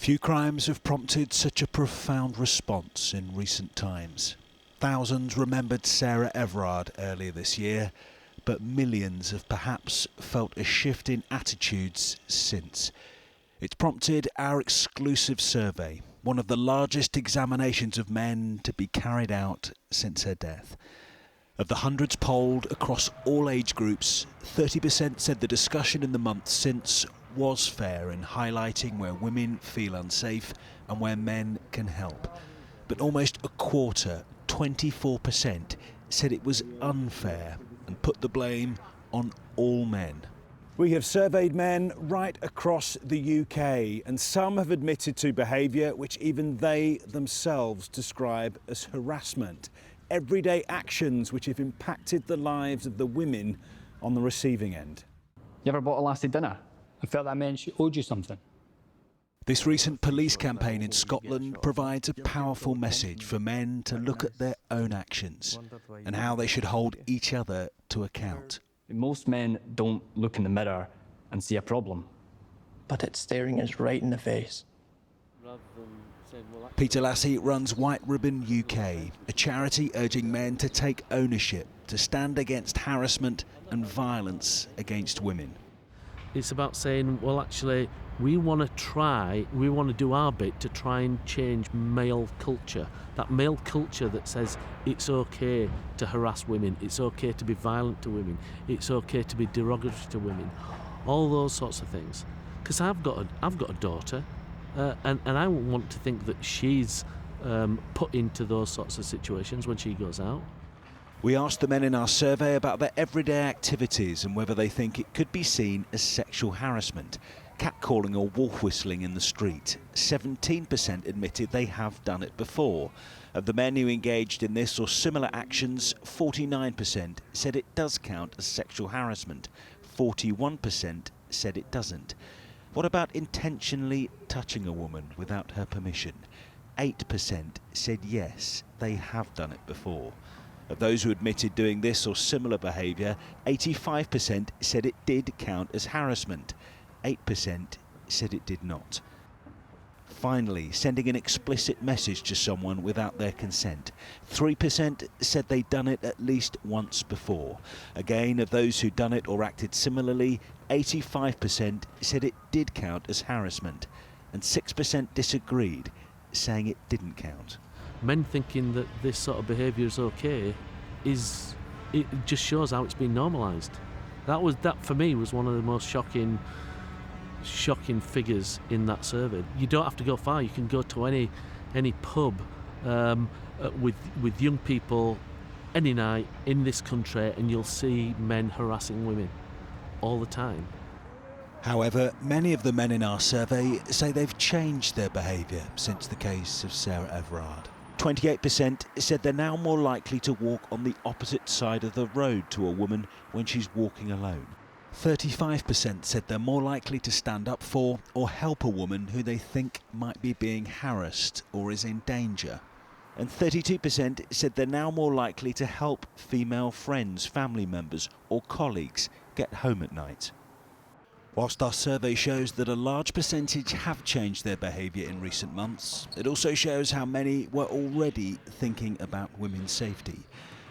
Few crimes have prompted such a profound response in recent times. Thousands remembered Sarah Everard earlier this year, but millions have perhaps felt a shift in attitudes since. It's prompted our exclusive survey, one of the largest examinations of men to be carried out since her death. Of the hundreds polled across all age groups, 30% said the discussion in the months since was fair in highlighting where women feel unsafe and where men can help. But almost a quarter, 24%, said it was unfair and put the blame on all men. We have surveyed men right across the UK, and some have admitted to behaviour which even they themselves describe as harassment. Everyday actions which have impacted the lives of the women on the receiving end. You ever bought a lassie dinner and felt that meant she owed you something? This recent police campaign in Scotland provides a powerful message for men to look at their own actions and how they should hold each other to account. Most men don't look in the mirror and see a problem. But it's staring us right in the face. Peter Lassie runs White Ribbon UK, a charity urging men to take ownership, to stand against harassment and violence against women. It's about saying, well, actually, we want to do our bit to try and change male culture. That male culture that says it's okay to harass women, it's okay to be violent to women, it's okay to be derogatory to women, all those sorts of things. Because I've got a daughter, and I want to think that she's put into those sorts of situations when she goes out. We asked the men in our survey about their everyday activities and whether they think it could be seen as sexual harassment. Catcalling or wolf whistling in the street. 17% admitted they have done it before. Of the men who engaged in this or similar actions, 49% said it does count as sexual harassment. 41% said it doesn't. What about intentionally touching a woman without her permission? 8% said yes, they have done it before. Of those who admitted doing this or similar behaviour, 85% said it did count as harassment. 8% said it did not. Finally, sending an explicit message to someone without their consent. 3% said they'd done it at least once before. Again, of those who'd done it or acted similarly, 85% said it did count as harassment, and 6% disagreed, saying it didn't count. Men thinking that this sort of behaviour is okay it just shows how it's been normalised. That for me was one of the most shocking figures in that survey. You don't have to go far. You can go to any pub with young people any night in this country, and you'll see men harassing women all the time. However, many of the men in our survey say they've changed their behaviour since the case of Sarah Everard. 28% said they're now more likely to walk on the opposite side of the road to a woman when she's walking alone. 35% said they're more likely to stand up for or help a woman who they think might be being harassed or is in danger. And 32% said they're now more likely to help female friends, family members or colleagues get home at night. Whilst our survey shows that a large percentage have changed their behaviour in recent months, it also shows how many were already thinking about women's safety.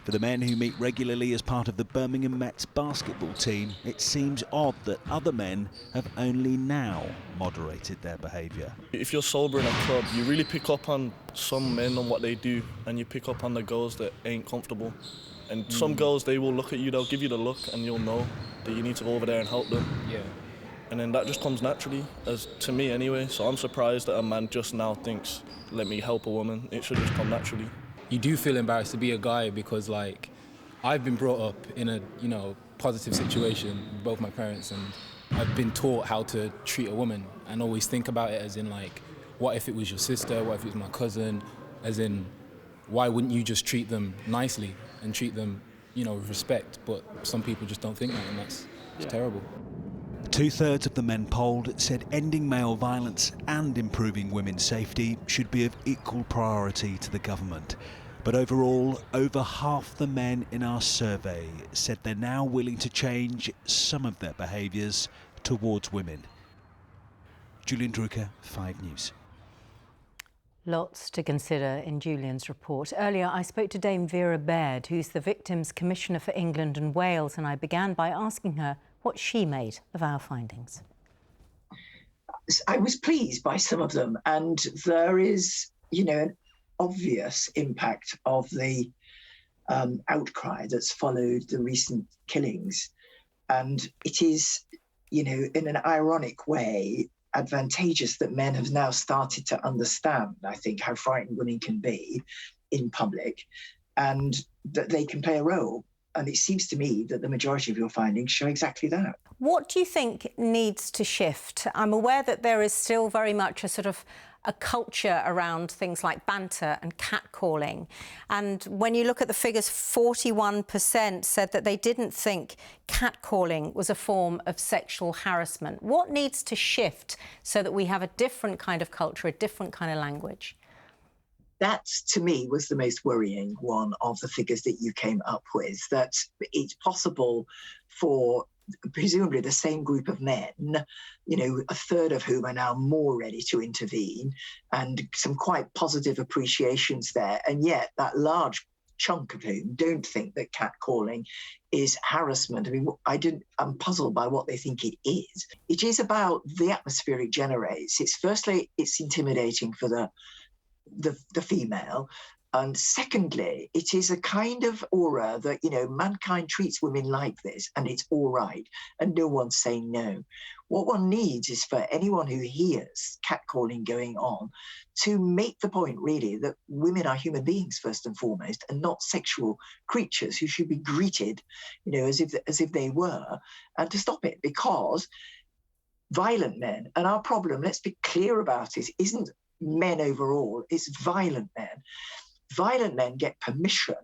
For the men who meet regularly as part of the Birmingham Mets basketball team, it seems odd that other men have only now moderated their behaviour. If you're sober in a club, you really pick up on some men and what they do, and you pick up on the girls that ain't comfortable. And some girls, they will look at you, they'll give you the look, and you'll know that you need to go over there and help them. Yeah. And then that just comes naturally, as to me anyway. So I'm surprised that a man just now thinks, let me help a woman. It should just come naturally. You do feel embarrassed to be a guy because, like, I've been brought up in a, positive situation with both my parents, and I've been taught how to treat a woman and always think about it as in, like, what if it was your sister? What if it was my cousin? As in, why wouldn't you just treat them nicely and treat them, with respect? But some people just don't think that, and it's terrible. 2/3 of the men polled said ending male violence and improving women's safety should be of equal priority to the government. But overall, over half the men in our survey said they're now willing to change some of their behaviours towards women. Julian Drucker, 5 News. Lots to consider in Julian's report. Earlier, I spoke to Dame Vera Baird, who's the Victims Commissioner for England and Wales, and I began by asking her what she made of our findings. I was pleased by some of them, and there is, an obvious impact of the outcry that's followed the recent killings. And it is, in an ironic way, advantageous that men have now started to understand, I think, how frightened women can be in public and that they can play a role. And it seems to me that the majority of your findings show exactly that. What do you think needs to shift? I'm aware that there is still very much a sort of a culture around things like banter and catcalling. And when you look at the figures, 41% said that they didn't think catcalling was a form of sexual harassment. What needs to shift so that we have a different kind of culture, a different kind of language? That, to me, was the most worrying one of the figures that you came up with, that it's possible for presumably the same group of men, a third of whom are now more ready to intervene, and some quite positive appreciations there. And yet that large chunk of whom don't think that catcalling is harassment. I mean, I'm puzzled by what they think it is. It is about the atmosphere it generates. Firstly, it's intimidating for the female. And secondly, it is a kind of aura that, mankind treats women like this and it's all right and no one's saying no. What one needs is for anyone who hears catcalling going on to make the point, really, that women are human beings first and foremost and not sexual creatures who should be greeted, as if they were, and to stop it. Because violent men, and our problem, let's be clear about it, isn't men overall, it's violent men. Violent men get permission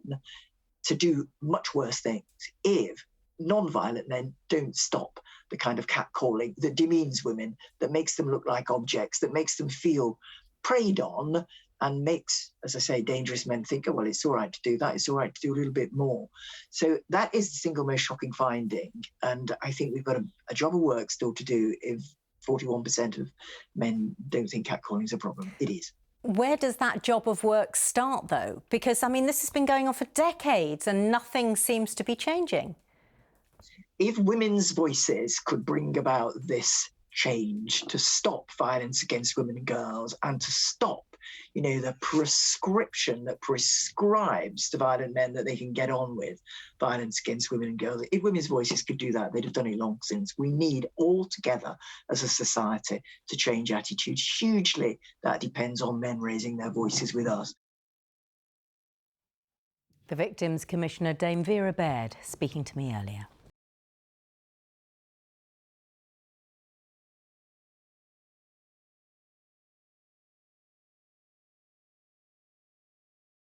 to do much worse things if non-violent men don't stop the kind of catcalling that demeans women, that makes them look like objects, that makes them feel preyed on, and makes, as I say, dangerous men think, oh, well, it's all right to do that, it's all right to do a little bit more. So that is the single most shocking finding. And I think we've got a job of work still to do if 41% of men don't think catcalling is a problem. It is. Where does that job of work start, though? Because, this has been going on for decades and nothing seems to be changing. If women's voices could bring about this change to stop violence against women and girls and to stop, the prescription that prescribes to violent men that they can get on with violence against women and girls, if women's voices could do that, they'd have done it long since. We need all together as a society to change attitudes. Hugely, that depends on men raising their voices with us. The Victims Commissioner, Dame Vera Baird, speaking to me earlier.